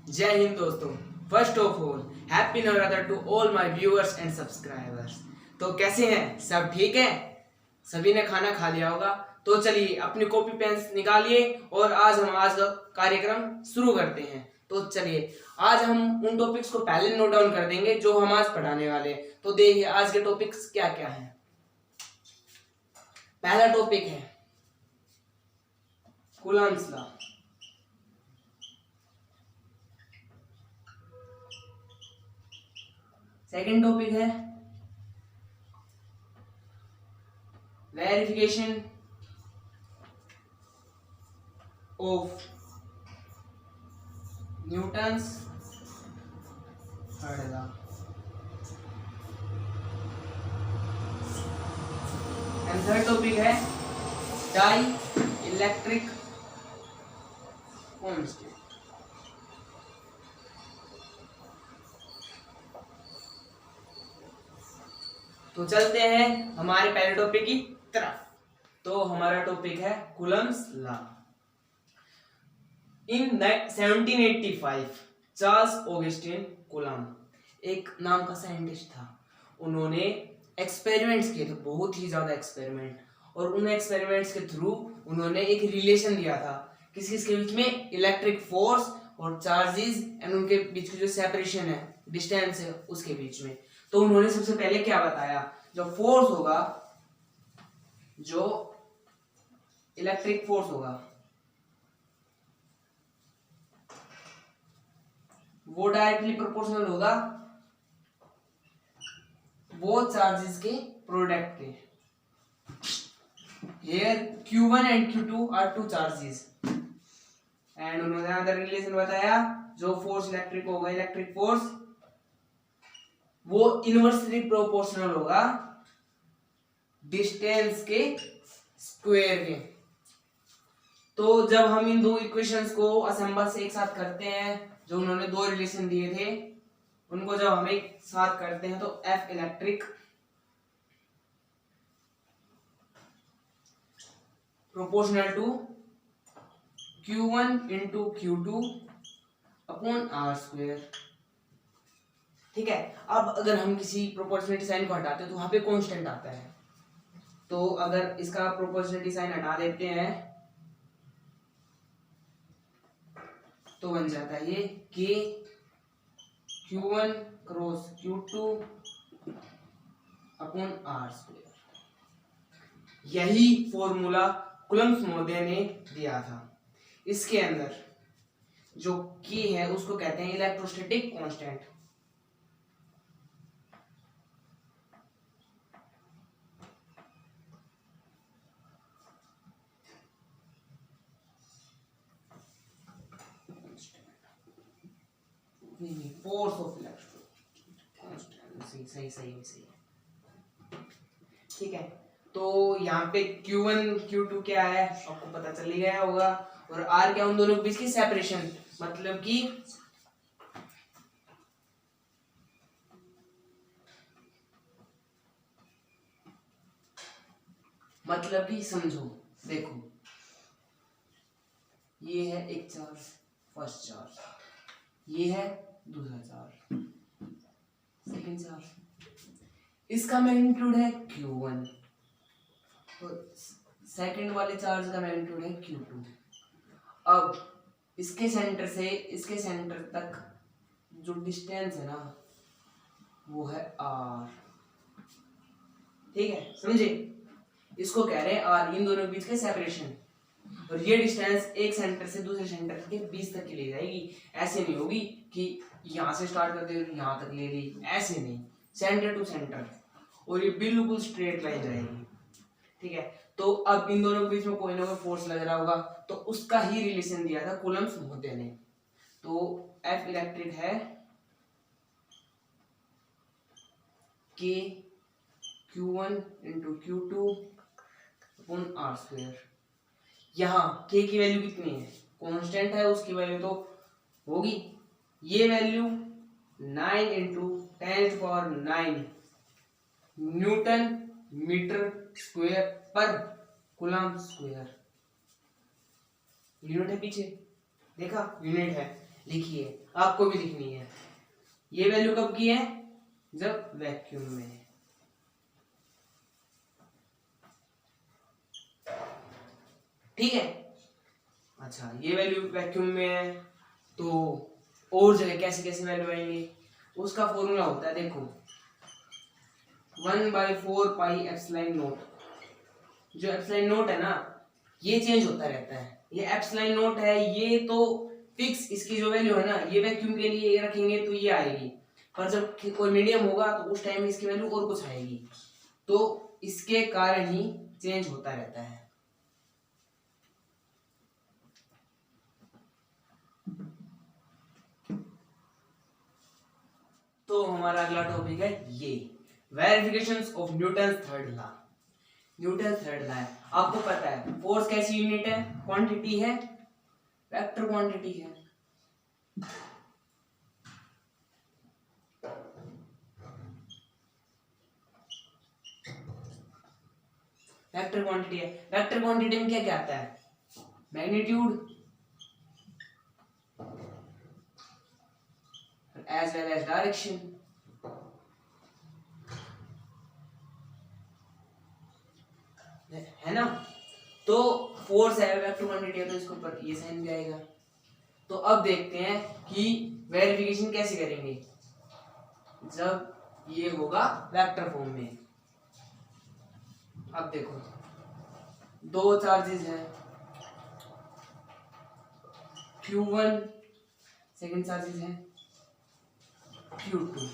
जय हिंद दोस्तों। First of all happy Navratra to all my viewers and subscribers. तो कैसे हैं सब? ठीक है, सभी ने खाना खा लिया होगा। तो चलिए अपनी कॉपी पेन निकालिए और आज का कार्यक्रम शुरू करते हैं। तो चलिए आज हम उन टॉपिक्स को पहले नोट डाउन कर देंगे जो हम आज पढ़ाने वाले हैं। तो देखिए आज के टॉपिक्स क्या क्या हैं। पहला टॉपिक है कूलम्ब्स लॉ। सेकंड टॉपिक है verification of Newton's third law. And third topic है डाई इलेक्ट्रिक कांस्टेंट। तो चलते हैं हमारे पहले टॉपिक की तरफ। तो हमारा टॉपिक है कूलम्ब्स लॉ। इन 1785 चार्ल्स ऑगस्टिन कूलम्ब एक नाम का साइंटिस्ट था। उन्होंने एक्सपेरिमेंट्स किए थे, बहुत ही ज्यादा एक्सपेरिमेंट, और उन एक्सपेरिमेंट्स के थ्रू उन्होंने एक रिलेशन दिया था किस किस के बीच में, इलेक्ट्रिक फोर्स और चार्जेस एंड उनके बीच की जो सेपरेशन है, डिस्टेंस है, उसके बीच में। तो उन्होंने सबसे पहले क्या बताया, जो फोर्स होगा, जो इलेक्ट्रिक फोर्स होगा वो डायरेक्टली प्रोपोर्शनल होगा वो चार्जेस के प्रोडक्ट के। Here Q1 and Q2 are two charges and उन्होंने अदर रिलेशन बताया, जो फोर्स इलेक्ट्रिक होगा, इलेक्ट्रिक फोर्स वो इनवर्सली प्रोपोर्शनल होगा डिस्टेंस के स्क्वायर के। तो जब हम इन दो इक्वेशंस को असेंबल से एक साथ करते हैं, जो उन्होंने दो रिलेशन दिए थे उनको जब हम एक साथ करते हैं, तो F electric proportional to Q1 into Q2 upon R square. ठीक है, अब अगर हम किसी प्रोपोर्शनलिटी साइन को हटाते हैं तो वहां पे कांस्टेंट आता है। तो अगर इसका प्रोपोर्शनलिटी साइन हटा देते हैं तो बन जाता है ये K Q1 cross Q2 upon R square. यही फॉर्मूला कूलम्ब्स महोदय ने दिया था। इसके अंदर जो K है उसको कहते हैं electrostatic constant. Force of electrostatic सही सही है। ठीक है, तो यहाँ पे Q1 Q2 क्या है आपको पता चल ही गया होगा, और R क्या, उन दोनों के बीच की सेपरेशन, मतलब कि समझो, देखो ये है एक चार्ज, फर्स्ट चार्ज, ये है दूसरा चार्ज, सेकंड चार्ज, इसका मैग्नीट्यूड है Q1 तो सेकंड वाले चार्ज का मैग्नीट्यूड है Q2। अब इसके सेंटर से इसके सेंटर तक जो डिस्टेंस है ना वो है R। ठीक है, समझे? इसको कह रहे हैं R, इन दोनों के बीच के सेपरेशन। और ये डिस्टेंस एक सेंटर से दूसरे सेंटर के बीच तक की ले जाएगी। ऐसे नहीं होगी कि यहाँ से स्टार्ट कर दे और यहाँ तक ले ली, ऐसे नहीं, सेंटर टू सेंटर, और ये बिल्कुल स्ट्रेट लाइन जाएगी। ठीक है, तो अब इन दोनों के बीच में कोई ना कोई फोर्स लग रहा होगा, तो उसका ही रिलेशन दिया था कूलम्ब्स महोदय ने। तो F इलेक्ट्रिक है K Q1 into Q2 upon R square. यहाँ K की वैल्यू कितनी है, कांस्टेंट है, उसकी वैल्यू तो होगी, ये value 9 into 10⁹ newton metre square पर कूलम्ब स्क्वायर। यूनिट है, पीछे देखा यूनिट है, लिखिए, आपको भी लिखनी है। ये वैल्यू कब की है? जब वैक्यूम में है। ठीक है। अच्छा, ये वैल्यू वैक्यूम में है तो और जगह कैसे कैसे वैल्यू आएंगे, उसका फॉर्मूला होता है, देखो 1/4 पाई एप्सिलॉन नॉट। जो एप्सिलॉन नॉट है ना, ये चेंज होता रहता है। ये एप्सिलॉन नॉट है, ये तो फिक्स, इसकी जो वैल्यू है ना, ये वैक्यूम के लिए ये रखेंगे तो ये आएगी, पर जब कोई मीडियम होगा तो उस टाइम में इसकी वैल्यू और कुछ आएगी, तो इसके कारण ही चेंज होता रहता है। तो हमारा अगला टॉपिक है ये verifications of Newton's third law. Newton third law है, आपको पता है फोर्स कैसी यूनिट है? क्वांटिटी है, वेक्टर क्वांटिटी है। वेक्टर क्वांटिटी है। वेक्टर क्वांटिटी में क्या क्या आता है? Magnitude as well as direction। है ना? तो फोर्स है, वेक्टर क्वांटिटी है, तो इसके ऊपर ये साइन भी आएगा। तो अब देखते हैं कि वेरिफिकेशन कैसे करेंगे जब ये होगा वेक्टर फॉर्म में। अब देखो, दो चार्जेस हैं, Q1, सेकंड चार्जेस है Q2।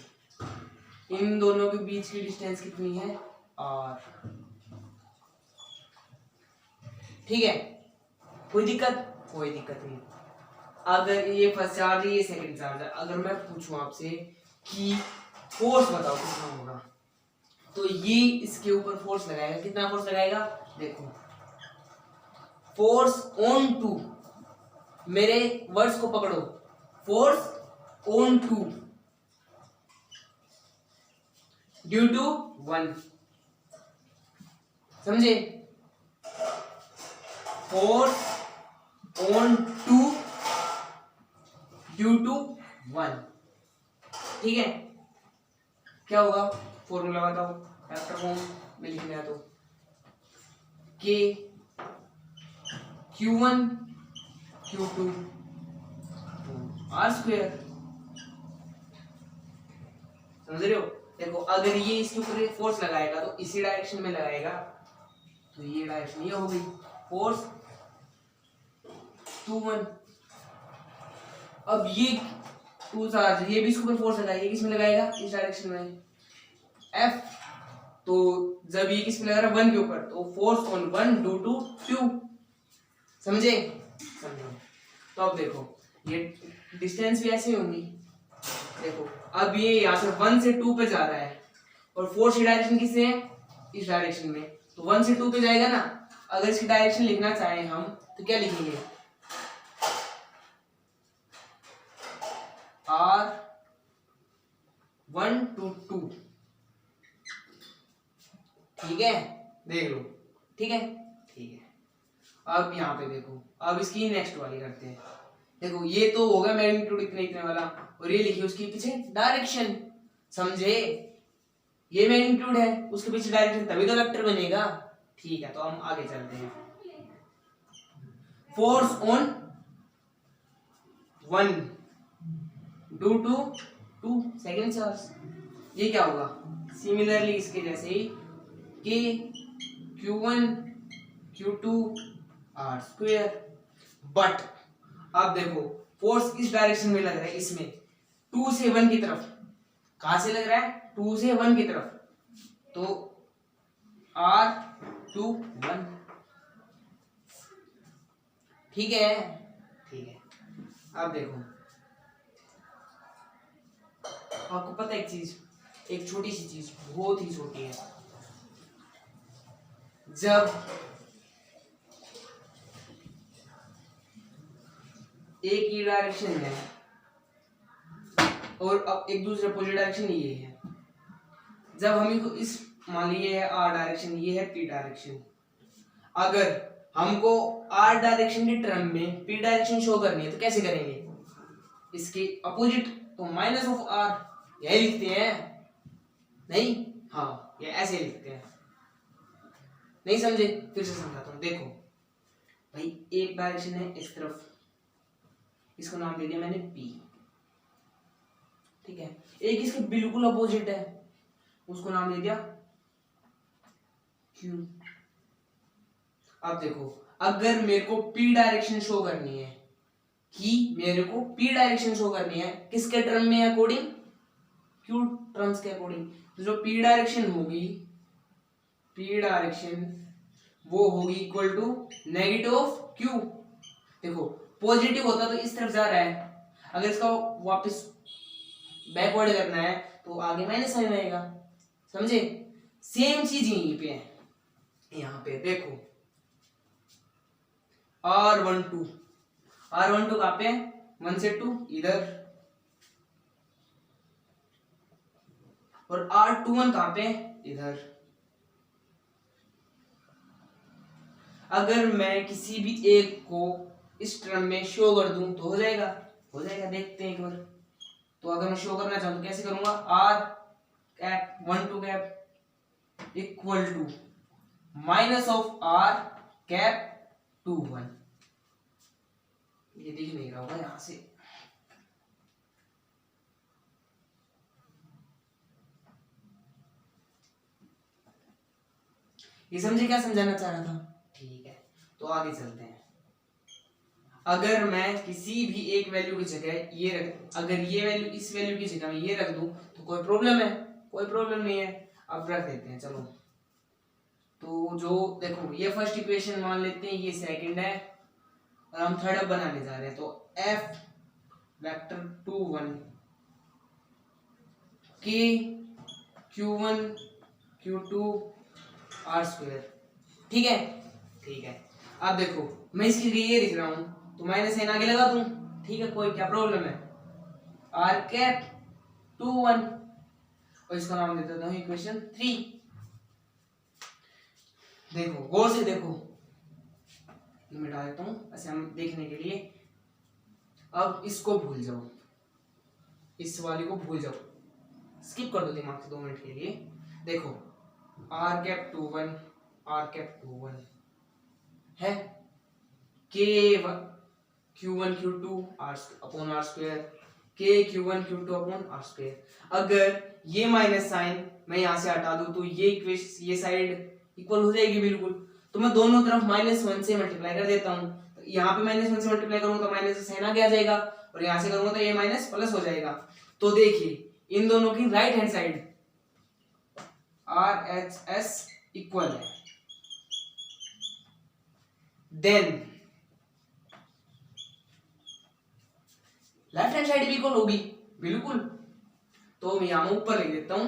इन दोनों के बीच की डिस्टेंस कितनी है? R। ठीक है, कोई दिक्कत? कोई दिक्कत नहीं। अगर ये फर्स्ट चार्ज है, ये सेकंड चार्ज है, अगर मैं पूछूं आपसे कि फोर्स बताओ कितना होगा, तो ये इसके ऊपर फोर्स लगाएगा। कितना फोर्स लगाएगा? देखो, फोर्स ऑन टू, मेरे वर्ड्स को पकड़ो, force on two due to 1, समझे? Force on two due to 1। ठीक है, क्या होगा? फॉर्मूला बताओ, वेक्टर फॉर्म में लिखना है तो K Q1 Q2 R²। समझ रहे हो? देखो, अगर ये इसके ऊपर फोर्स लगाएगा तो इसी डायरेक्शन में लगाएगा, तो ये डायरेक्शन ये हो गई, फोर्स 2 1। अब ये 2 चार्ज, ये भी इसके ऊपर फोर्स लगाएगा, ये किस में लगाएगा? इस डायरेक्शन में, F। तो जब ये किस में लगा रहा है? 1 के ऊपर, तो फोर्स ऑन 1 ड्यू टू 2। समझे? समझो। तो अब देखो, ये डिस्टेंस भी ऐसी होंगी। देखो, अब ये यहाँ से 1 से 2 पे जा रहा है, और फोर्स की डायरेक्शन किससे है? इस डायरेक्शन में, तो 1 से 2 पे जाएगा ना। अगर इसकी डायरेक्शन लिखना चाहें हम तो क्या लिखेंगे? R1 to 2। ठीक है, देख लो। ठीक है, ठीक है। अब यहाँ पे देखो, अब इसकी नेक्स्ट वाली करते हैं। देखो, ये तो होगा मैग्नीट्यूड इतने इतने वाला, और ये लिखिए उसके पीछे डायरेक्शन। समझे? ये मैग्नीट्यूड है, उसके पीछे डायरेक्शन, तभी तो वेक्टर बनेगा। ठीक है, तो हम आगे चलते हैं। Force on 1 due to 2 second charge, ये क्या होगा? सिमिलरली इसके जैसे ही K Q1 Q2 R²। But अब देखो, फोर्स इस डायरेक्शन में लग रहा है, इसमें 2 से 1 की तरफ। कहां से लग रहा है? 2 से 1 की तरफ, तो R2 1। ठीक है, ठीक है। अब देखो, आपको पता है एक चीज, एक छोटी सी चीज, बहुत ही छोटी है। जब एक ही डायरेक्शन है और अब एक दूसरे अपोजिट डायरेक्शन ये है, जब हम इसको इस, मान लीजिए है R डायरेक्शन, ये है P डायरेक्शन। अगर हमको R डायरेक्शन के टर्म में P डायरेक्शन शो करनी है तो कैसे करेंगे? इसके अपोजिट, तो माइनस ऑफ आर यही लिखते हैं नहीं, हाँ ये ऐसे लिखते हैं। नहीं समझे? फिर से समझाता हूँ। देखो भाई एक डायरेक्शन है इस तरफ, इसको नाम दे दिया मैंने P, ठीक है। एक इसके बिल्कुल अपोजिट है, उसको नाम दे दिया Q। अब देखो अगर मेरे को P डायरेक्शन शो करनी है, कि मेरे को P डायरेक्शन शो करनी है किसके टर्म में, अकॉर्डिंग Q टर्म्स के अकॉर्डिंग, तो जो P डायरेक्शन होगी, P डायरेक्शन वो होगी equal to negative of Q। देखो पॉजिटिव होता तो इस तरफ जा रहा है, अगर इसका वापस बैकवर्ड करना है तो आगे माइनस साइन आएगा, समझे? सेम चीज यहीं पे है, यहाँ पे देखो R12 कहाँ पे है, 1 से 2 इधर, और R21 कहाँ पे है, इधर। अगर मैं किसी भी एक को इस टर्म में शो कर दूं तो हो जाएगा, देखते हैं एक बार। तो अगर मैं शो करना चाहूँ तो कैसे करूंगा, R cap 1 2 cap equal to minus of R cap 2 1। ये दिख नहीं रहा होगा यहां से, ये समझे क्या समझाना चाह रहा था? ठीक है, तो आगे चलते हैं। अगर मैं किसी भी एक वैल्यू की जगह ये रख, अगर ये वैल्यू इस वैल्यू की जगह में ये रख दूं तो कोई प्रॉब्लम है? कोई प्रॉब्लम नहीं है। अब रख देते हैं, चलो। तो जो देखो ये फर्स्ट इक्वेशन मान लेते हैं, ये सेकंड है, और हम थर्ड अब बनाने जा रहे हैं। तो f vector 2 1 k q1 q2 r square, ठीक है, ठीक है। अब देखो मैं इसके लिए ये लिख रहा हूं तो माइनस साइन आगे लगा दूं, ठीक है, कोई क्या प्रॉब्लम है, r कैप 2 1, और इसका नाम दे देता हूं इक्वेशन 3। देखो गौर से देखो, मिटा देता हूं ऐसे हम देखने के लिए। अब इसको भूल जाओ, इस वाली को भूल जाओ, स्किप कर दो दिमाग से 2 मिनट के लिए। देखो r कैप 2 1 r कैप 2 1 है, k q1 q2 r upon r square, k q1 q2 upon r square. अगर ये माइनस साइन मैं यहां से हटा दूं तो ये इक्वेशन, ये साइड इक्वल हो जाएगी बिल्कुल। तो मैं दोनों तरफ -1 से मल्टीप्लाई कर देता हूं, तो यहाँ पे -1 से मल्टीप्लाई करूंगा तो माइनस साइन आगे आ जाएगा, और यहाँ से करूंगा तो ये माइनस प्लस हो जाएगा। तो देखिए इन दोनों की right hand side RHS equal है, देन लेफ्ट हैंड साइड भी इक्वल होगी बिल्कुल। तो मैं यहां ऊपर लिख देता हूं,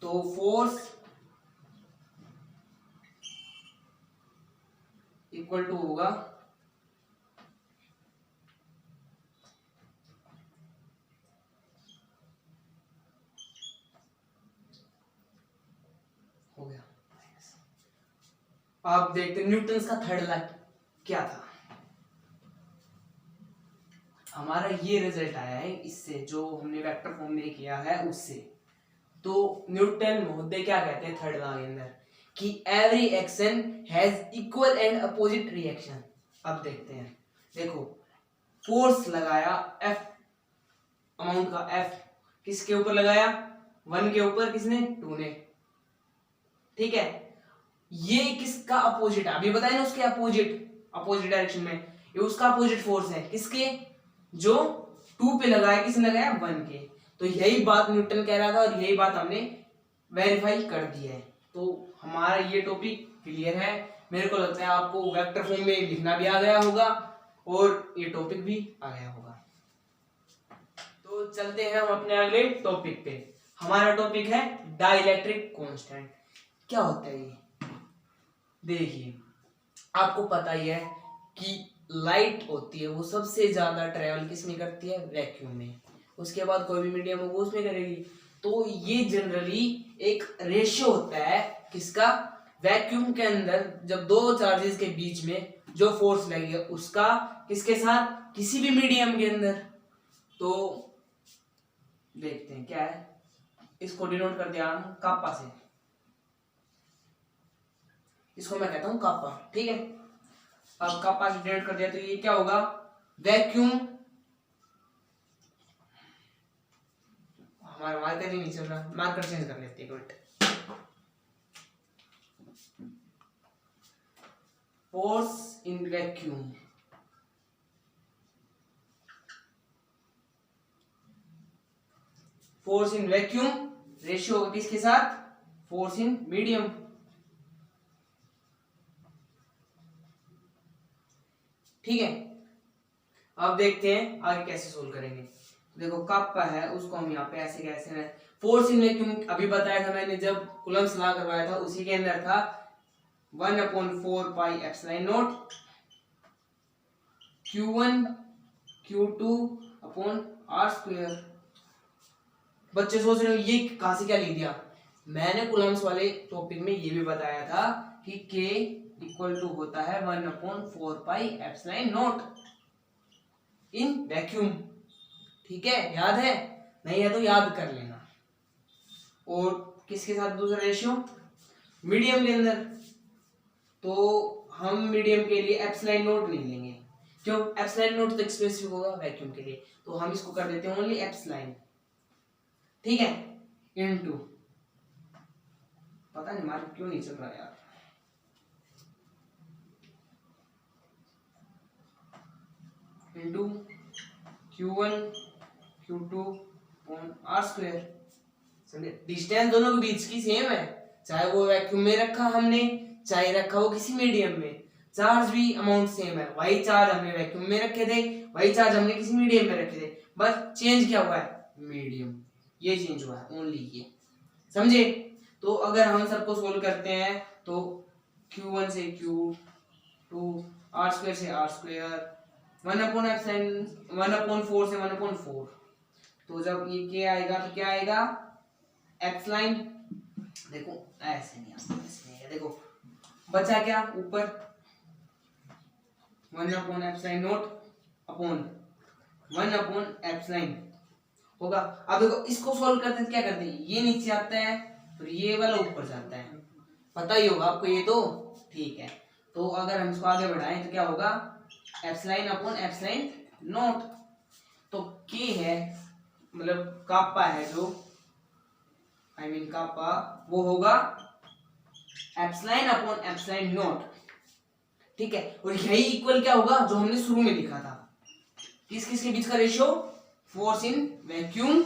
तो फोर्स इक्वल टू होगा हो गया। आप देखते न्यूटन का थर्ड लॉ क्या था, हमारा ये रिजल्ट आया है इससे, जो हमने वेक्टर फॉर्म में किया है उससे। तो न्यूटन महोदय क्या कहते हैं थर्ड लॉ के अंदर, कि every action has equal and opposite reaction. अब देखते हैं, देखो फोर्स लगाया F, अमाउंट का F किसके ऊपर लगाया, 1 के ऊपर, किसने, 2 ने, ठीक है। ये किसका अपोजिट है, अभी बताया ना, उसके अपोजिट डायरेक्शन में, ये उसका अपोजिट फोर्स है, किसके, जो 2 पे लगाया, किसने लगाया, 1 के। तो यही बात न्यूटन कह रहा था और यही बात हमने वेरीफाई कर दी है। तो हमारा ये टॉपिक क्लियर है। मेरे को लगता है आपको वेक्टर फॉर्म में लिखना भी आ गया होगा और ये टॉपिक भी आ गया होगा। तो चलते हैं हम अपने अगले टॉपिक पे। हमारा टॉपिक है डाइलेक्ट्रिक कांस्टेंट। क्या होता है ये, देखिए आपको पता ही है कि लाइट होती है वो सबसे ज्यादा ट्रेवल किसमें करती है, वैक्यूम में। उसके बाद कोई भी मीडियम होगा उसमें करेगी। तो ये जनरली एक रेशियो होता है किसका, वैक्यूम के अंदर जब दो चार्जेस के बीच में जो फोर्स लगेगा उसका किसके साथ, किसी भी मीडियम के अंदर। तो देखते हैं क्या है, इसको डिनोट कर दिया हम कापा से, इसको मैं कहता हूं कापा, ठीक है। अब कापा से डिनोट कर दिया तो ये क्या होगा, वैक्यूम, हमारा मार्कर ही नहीं चल रहा, मार्कर चेंज कर लेते हैं, एक force in vacuum, force in vacuum ratio होगा किसके साथ, फोर्स इन मीडियम। ठीक है, अब देखते हैं आगे कैसे सोल्व करेंगे। देखो काप्पा है, उसको हम यहाँ पे ऐसे कैसे, फोर्स इन वैक्यूम अभी बताया था मैंने जब कूलम्ब्स लॉ करवाया था, उसी के अंदर था 1/4 pi epsilon not Q1 Q2 upon R square. बच्चे सोच रहे हो ये कहां से क्या लिख दिया, मैंने कूलम्ब्स वाले टॉपिक में ये भी बताया था कि K इक्वल टू होता है 1/4 pi epsilon not in vacuum. ठीक है, याद है, नहीं है तो याद कर लेना। और किसके साथ दूसरा रेशियो, मीडियम के अंदर, तो हम मीडियम के लिए एप्सिलॉन नॉट नहीं लेंगे, क्यों, एप्सिलॉन नॉट तो स्पेसिफिक होगा वैक्यूम के लिए, तो हम इसको कर देते हैं ओनली एप्सिलॉन। ठीक है, इनटू, पता नहीं मार्क क्यों नहीं चल रहा यार, into Q1 Q2 upon R square. समझे, डिस्टेंस दोनों के बीच की सेम है, चाहे वो वैक्यूम में रखा हमने, चाहे रखा हो किसी मीडियम में, चार्ज भी अमाउंट सेम है, वही चार्ज हमने वैक्यूम में रखे थे, वही चार्ज हमने किसी मीडियम में रखे थे, बस चेंज क्या हुआ है, मीडियम, ये चेंज हुआ है ओनली ये। समझे, तो अगर हम सबको सोल्व करते हैं तो Q1 से Q2, R स्क्वायर से R स्क्वायर, 1/4 से 1/4, तो जब ये क्या आएगा तो क्या आएगा, एप्सिलॉन, देखो ऐसे नहीं आता, ऐसे नहीं है, देखो बचा क्या ऊपर 1/एप्सिलॉन नॉट अपॉन 1/एप्सिलॉन होगा। अब देखो इसको सॉल्व करते हैं क्या करते हैं, ये नीचे आता है तो ये वाला ऊपर जाता है, पता ही होगा आपको ये तो, ठीक है। तो अगर हम इसको आगे बढ़ाएं तो क्या होगा, एप्सिलॉन अपॉन एप्सिलॉन नॉट, तो के है मतलब काप्पा है जो, आई मीन काप्पा, वो होगा एप्सिलॉन अपॉन एप्सिलॉन नॉट। ठीक है, और यही इक्वल क्या होगा जो हमने शुरू में लिखा था, किस किस के बीच का ratio, force in vacuum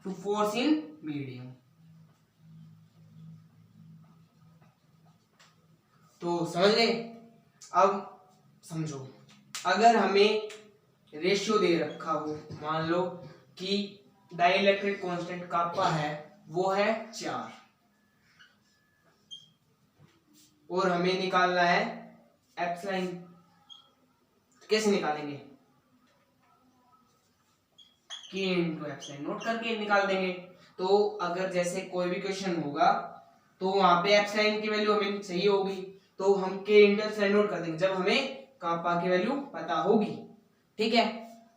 to force in medium. तो समझ गए, अब समझो, अगर हमें रेशियो दे रखा हो, मान लो कि डाइलेक्ट्रिक कांस्टेंट काप्पा है वो है 4, और हमें निकालना है एप्सिलॉन, कैसे निकालेंगे, K इंटू एप्सिलॉन नोट करके निकाल देंगे। तो अगर जैसे कोई भी क्वेश्चन होगा तो वहां पे एप्सिलॉन की वैल्यू हमें चाहिए होगी, तो हम K इंटू एप्सिलॉन नोट कर देंगे जब हमें काप्पा की वैल्यू पता होगी। ठीक है,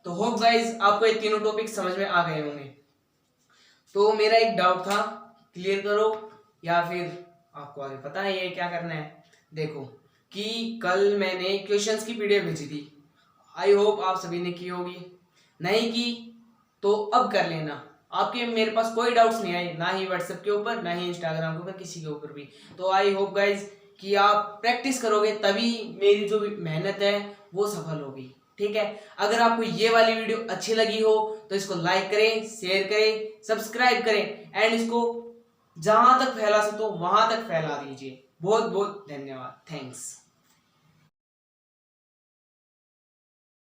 तो होप गाइस आपको ये तीनों टॉपिक समझ में आ गए होंगे। तो मेरा एक डाउट था, क्लियर करो, या फिर आपको आगे पता है ये क्या करना है। देखो कि कल मैंने क्वेश्चंस की पीडीएफ भेजी थी, आई होप आप सभी ने की होगी, नहीं की तो अब कर लेना। आपके मेरे पास कोई डाउट्स नहीं आए, ना ही व्हाट्सएप के ऊपर, ना ही इंस्टाग्राम के ऊपर, किसी के ऊपर भी। तो आई होप गाइज कि आप प्रैक्टिस करोगे तभी मेरी जो मेहनत है वो सफल होगी। ठीक है, अगर आपको ये वाली वीडियो अच्छी लगी हो तो इसको लाइक करें, शेयर करें, सब्सक्राइब करें, एंड इसको जहां तक फैला सको वहां तक फैला दीजिए। बहुत बहुत धन्यवाद, थैंक्स।